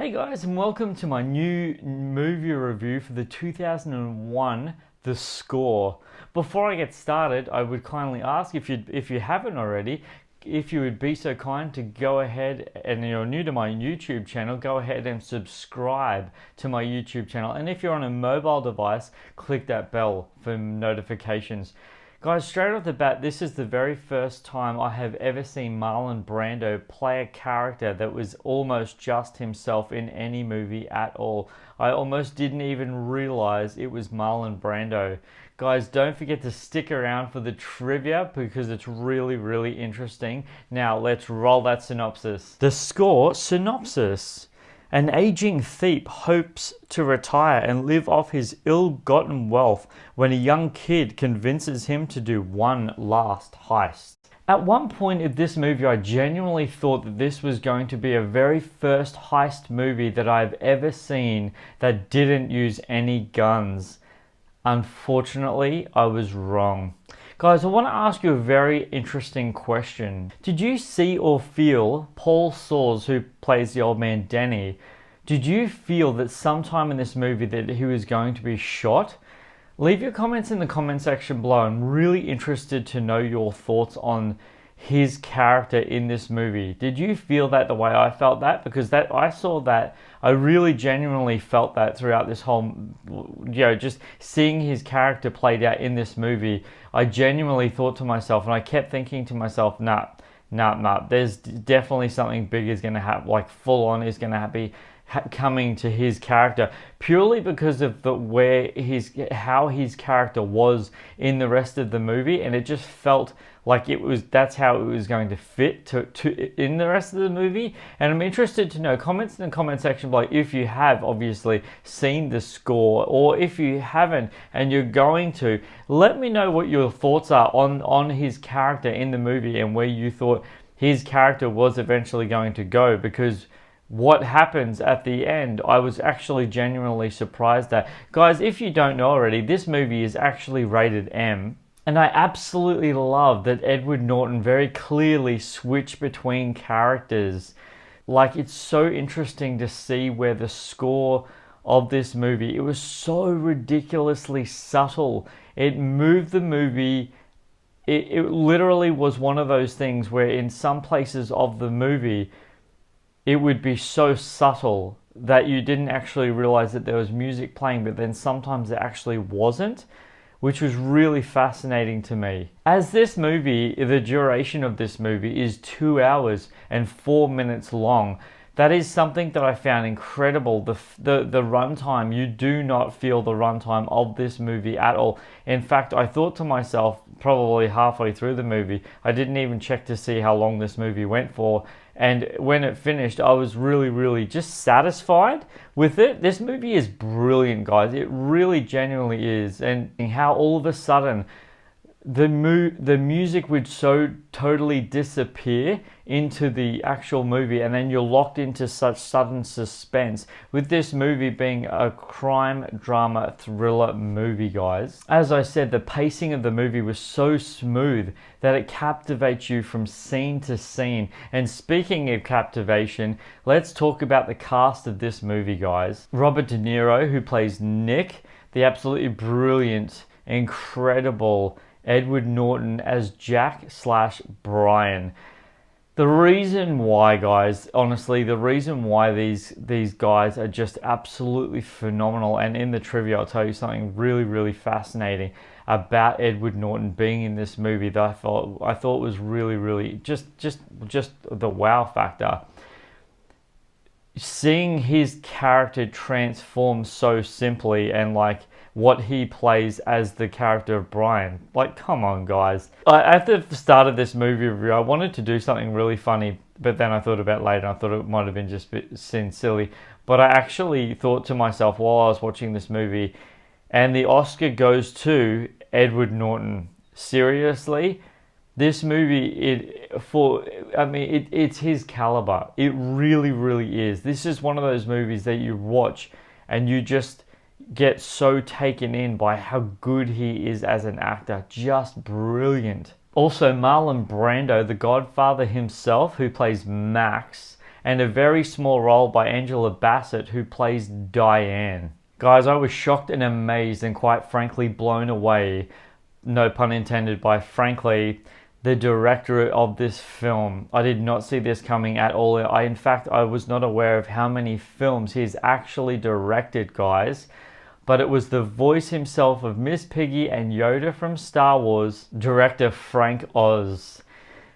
Hey guys, and welcome to my new movie review for the 2001 The Score. Before I get started, I would kindly ask if you haven't already, if you would be so kind to go ahead, and you're new to my YouTube channel, go ahead and subscribe to my YouTube channel. And if you're on a mobile device, click that bell for notifications. Guys, straight off the bat, this is the very first time I have ever seen Marlon Brando play a character that was almost just himself in any movie at all. I almost didn't even realize it was Marlon Brando. Guys, don't forget to stick around for the trivia because it's really, really interesting. Now, let's roll that synopsis. The Score synopsis. An aging thief hopes to retire and live off his ill-gotten wealth when a young kid convinces him to do one last heist. At one point in this movie, I genuinely thought that this was going to be a very first heist movie that I've ever seen that didn't use any guns. Unfortunately, I was wrong. Guys, I want to ask you a very interesting question. Did you see or feel Paul Soares, who plays the old man Denny, did you feel that sometime in this movie that he was going to be shot? Leave your comments in the comment section below. I'm really interested to know your thoughts on his character in this movie. Did you feel that the way I felt that? Because I saw that, I really genuinely felt that throughout this whole, just seeing his character played out in this movie. I genuinely thought to myself, and I kept thinking to myself, nah, there's definitely something big is going to happen, like full on is going to be coming to his character, purely because of how his character was in the rest of the movie, and it just felt like that's how it was going to fit to in the rest of the movie. And I'm interested to know, comments in the comment section below if you have obviously seen The Score, or if you haven't and you're going to, let me know what your thoughts are on his character in the movie and where you thought his character was eventually going to go, because what happens at the end, I was actually genuinely surprised at. Guys, if you don't know already, this movie is actually rated M. And I absolutely love that Edward Norton very clearly switched between characters. Like, it's so interesting to see where the score of this movie, it was so ridiculously subtle. It moved the movie. It literally was one of those things where in some places of the movie, it would be so subtle that you didn't actually realize that there was music playing, but then sometimes it actually wasn't, which was really fascinating to me. As this movie, the duration of this movie is 2 hours and 4 minutes long. That is something that I found incredible. The runtime, you do not feel the runtime of this movie at all. In fact, I thought to myself, probably halfway through the movie, I didn't even check to see how long this movie went for. And when it finished, I was really, really just satisfied with it. This movie is brilliant, guys. It really genuinely is. And how all of a sudden the music would so totally disappear into the actual movie, and then you're locked into such sudden suspense, with this movie being a crime drama thriller movie, guys. As I said, the pacing of the movie was so smooth that it captivates you from scene to scene. And speaking of captivation, let's talk about the cast of this movie, guys. Robert De Niro, who plays Nick, the absolutely brilliant, incredible Edward Norton as Jack/Brian. The reason why, guys, honestly, the reason why these guys are just absolutely phenomenal, and in the trivia I'll tell you something really, really fascinating about Edward Norton being in this movie that I thought was really, really just the wow factor. Seeing his character transform so simply, and like what he plays as the character of Brian. Like, come on, guys. At the start of this movie review, I wanted to do something really funny, but then I thought about it later. I thought it might have been just a bit silly. But I actually thought to myself while I was watching this movie, and the Oscar goes to Edward Norton. Seriously? This movie, it's his caliber. It really, really is. This is one of those movies that you watch and you just get so taken in by how good he is as an actor. Just brilliant. Also, Marlon Brando, the Godfather himself, who plays Max, and a very small role by Angela Bassett, who plays Diane. Guys, I was shocked and amazed and quite frankly blown away, no pun intended, by frankly the director of this film. I did not see this coming at all. In fact, I was not aware of how many films he's actually directed, guys. But it was the voice himself of Miss Piggy and Yoda from Star Wars, director Frank Oz.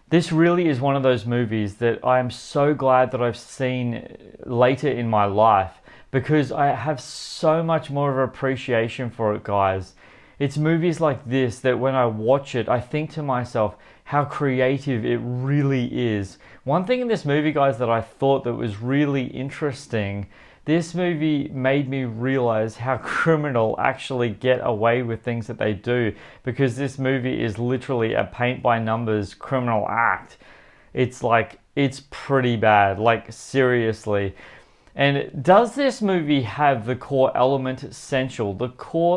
This really is one of those movies that I am so glad that I've seen later in my life, because I have so much more of appreciation for it, guys. It's movies like this that when I watch it, I think to myself how creative it really is. One thing in this movie, guys, that I thought that was really interesting, this movie made me realize how criminal actually get away with things that they do, because this movie is literally a paint by numbers criminal act. It's pretty bad, like seriously. And does this movie have the core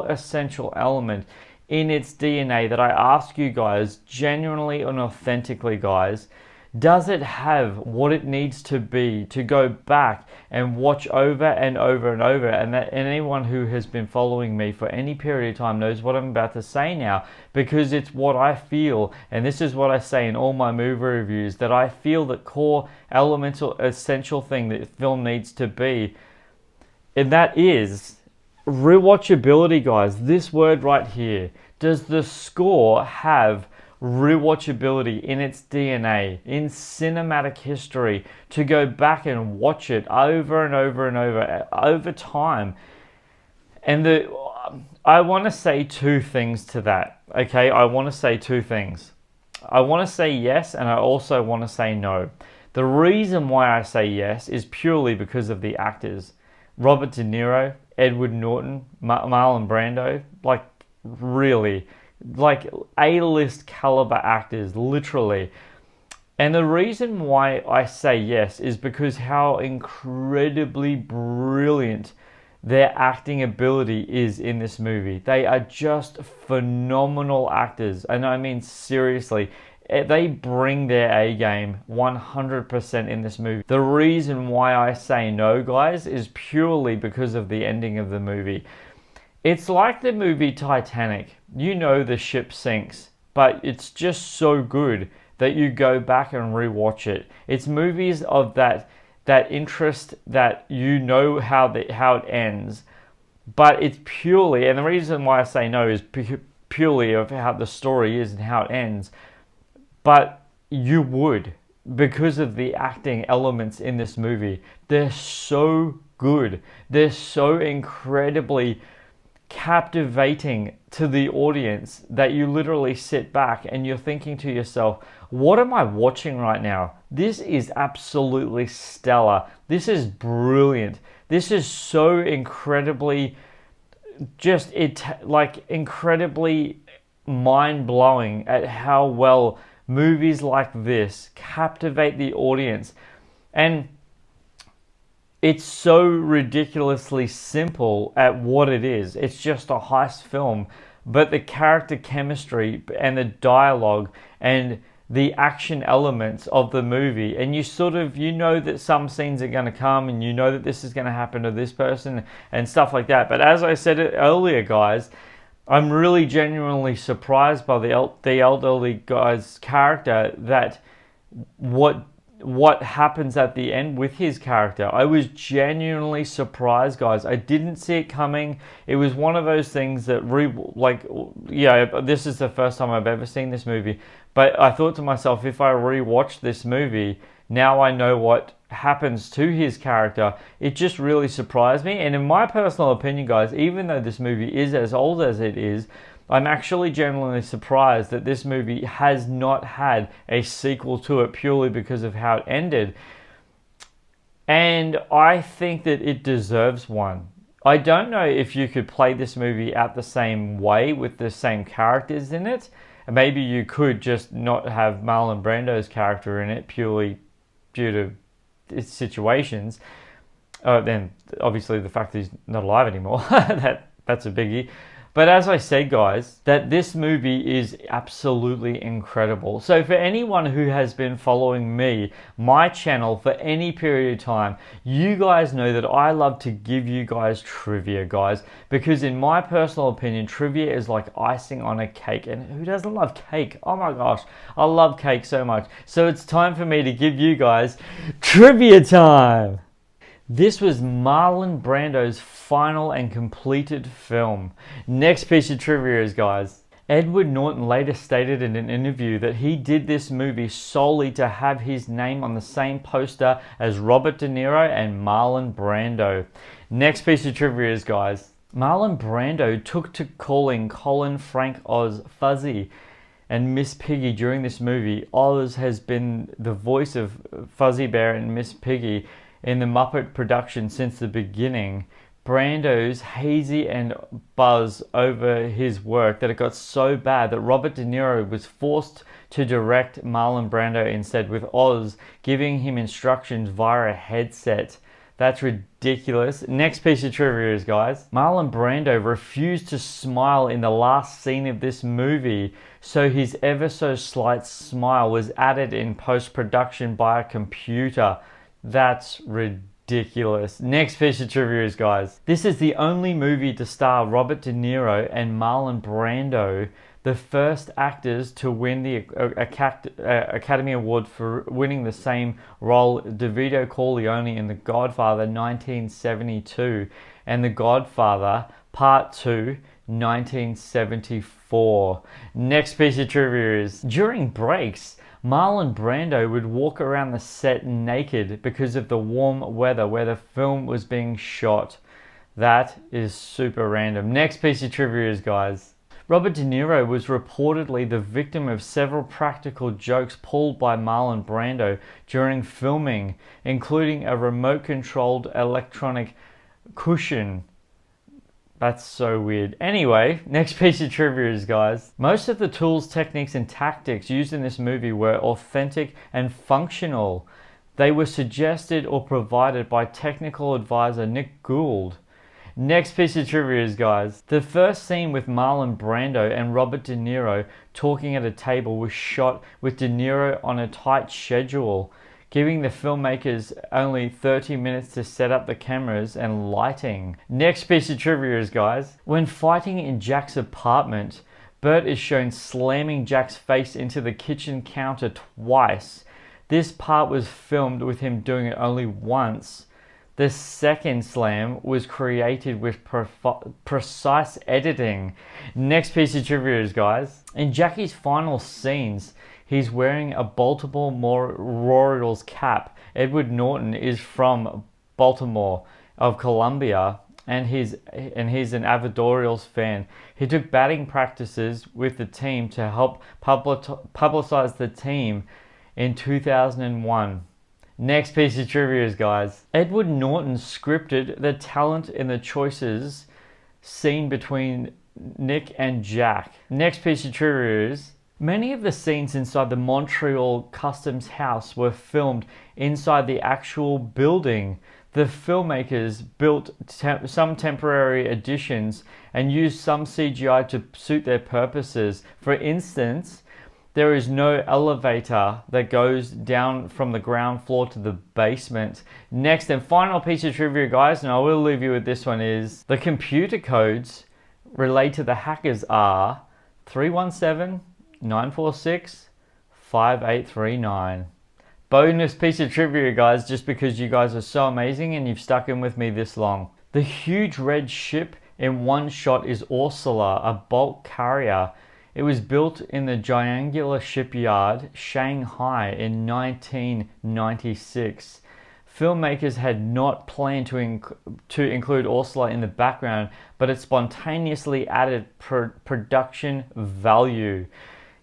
essential element in its DNA that I ask you guys, genuinely and authentically, guys? Does it have what it needs to be to go back and watch over and over and over? And that anyone who has been following me for any period of time knows what I'm about to say now, because it's what I feel, and this is what I say in all my movie reviews, that I feel that core elemental essential thing that film needs to be, and that is rewatchability, guys. This word right here. Does the score have rewatchability in its DNA, in cinematic history, to go back and watch it over and over and over time? And I want to say two things to that, okay? I want to say two things. I want to say yes, and I also want to say no. The reason why I say yes is purely because of the actors. Robert De Niro, Edward Norton, Marlon Brando, really, A-list caliber actors, literally. And the reason why I say yes is because how incredibly brilliant their acting ability is in this movie. They are just phenomenal actors, and I mean seriously. They bring their A game 100% in this movie. The reason why I say no, guys, is purely because of the ending of the movie. It's like the movie Titanic. You know the ship sinks, but it's just so good that you go back and rewatch it. It's movies of that interest that you know how it ends, but it's purely, and the reason why I say no is purely of how the story is and how it ends. But you would, because of the acting elements in this movie. They're so good. They're so incredibly captivating to the audience that you literally sit back and you're thinking to yourself, what am I watching right now? This is absolutely stellar. This is brilliant. This is so incredibly incredibly mind-blowing at how well movies like this captivate the audience. And it's so ridiculously simple at what it is. It's just a heist film, but the character chemistry and the dialogue and the action elements of the movie, and you know that some scenes are going to come, and you know that this is going to happen to this person and stuff like that. But as I said earlier, guys, I'm really genuinely surprised by the elderly guy's character, that what happens at the end with his character. I was genuinely surprised, guys. I didn't see it coming. It was one of those things that this is the first time I've ever seen this movie, but I thought to myself, if I rewatch this movie, now I know what happens to his character. It just really surprised me. And in my personal opinion, guys, even though this movie is as old as it is, I'm actually genuinely surprised that this movie has not had a sequel to it, purely because of how it ended. And I think that it deserves one. I don't know if you could play this movie out the same way with the same characters in it. Maybe you could just not have Marlon Brando's character in it purely due to its situations. Then obviously the fact that he's not alive anymore, that's a biggie. But as I said, guys, that this movie is absolutely incredible. So for anyone who has been following me, my channel, for any period of time, you guys know that I love to give you guys trivia, guys, because in my personal opinion, trivia is like icing on a cake. And who doesn't love cake? Oh my gosh, I love cake so much. So it's time for me to give you guys trivia time. This was Marlon Brando's final and completed film. Next piece of trivia is, guys, Edward Norton later stated in an interview that he did this movie solely to have his name on the same poster as Robert De Niro and Marlon Brando. Next piece of trivia is, guys, Marlon Brando took to calling Colin Frank Oz Fuzzy and Miss Piggy during this movie. Oz has been the voice of Fuzzy Bear and Miss Piggy in the Muppet production since the beginning. Brando's hazy and buzz over his work that it got so bad that Robert De Niro was forced to direct Marlon Brando instead, with Oz giving him instructions via a headset. That's ridiculous. Next piece of trivia is, guys, Marlon Brando refused to smile in the last scene of this movie, so his ever so slight smile was added in post-production by a computer. That's ridiculous. Next piece of trivia is, guys, this is the only movie to star Robert De Niro and Marlon Brando, the first actors to win the Academy Award for winning the same role, DeVito Corleone in The Godfather 1972 and The Godfather Part 2 1974. Next piece of trivia is, during breaks, Marlon Brando would walk around the set naked because of the warm weather where the film was being shot. That is super random. Next piece of trivia is, guys, Robert De Niro was reportedly the victim of several practical jokes pulled by Marlon Brando during filming, including a remote-controlled electronic cushion. That's so weird. Anyway, next piece of trivia is, guys, most of the tools, techniques, and tactics used in this movie were authentic and functional. They were suggested or provided by technical advisor Nick Gould. Next piece of trivia is, guys, the first scene with Marlon Brando and Robert De Niro talking at a table was shot with De Niro on a tight schedule, giving the filmmakers only 30 minutes to set up the cameras and lighting. Next piece of trivia is, guys, when fighting in Jack's apartment, Bert is shown slamming Jack's face into the kitchen counter twice. This part was filmed with him doing it only once. The second slam was created with precise editing. Next piece of trivia is, guys, in Jackie's final scenes, he's wearing a Baltimore Orioles cap. Edward Norton is from Baltimore of Columbia, and he's an avid Orioles fan. He took batting practices with the team to help publicize the team in 2001. Next piece of trivia is, guys, Edward Norton scripted the talent in the choices scene between Nick and Jack. Next piece of trivia is, many of the scenes inside the Montreal Customs House were filmed inside the actual building. The filmmakers built some temporary additions and used some CGI to suit their purposes. For instance, there is no elevator that goes down from the ground floor to the basement. Next and final piece of trivia, guys, and I will leave you with this one, is the computer codes related to the hackers are 317-946-5839. Bonus piece of trivia, guys, just because you guys are so amazing and you've stuck in with me this long. The huge red ship in one shot is Ursula, a bulk carrier. It was built in the Jiangsu shipyard, Shanghai, in 1996. Filmmakers had not planned to include Ursula in the background, but it spontaneously added production value.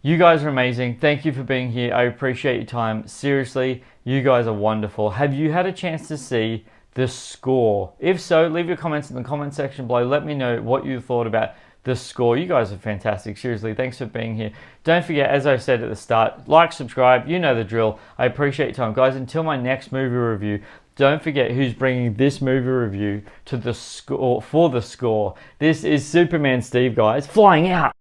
You guys are amazing. Thank you for being here. I appreciate your time. Seriously, you guys are wonderful. Have you had a chance to see the score? If so, leave your comments in the comment section below. Let me know what you thought about the score. You guys are fantastic. Seriously, thanks for being here. Don't forget, as I said at the start, like, subscribe. You know the drill. I appreciate your time, guys. Until my next movie review, don't forget who's bringing this movie review to the score for the score. This is Superman Steve, guys, flying out.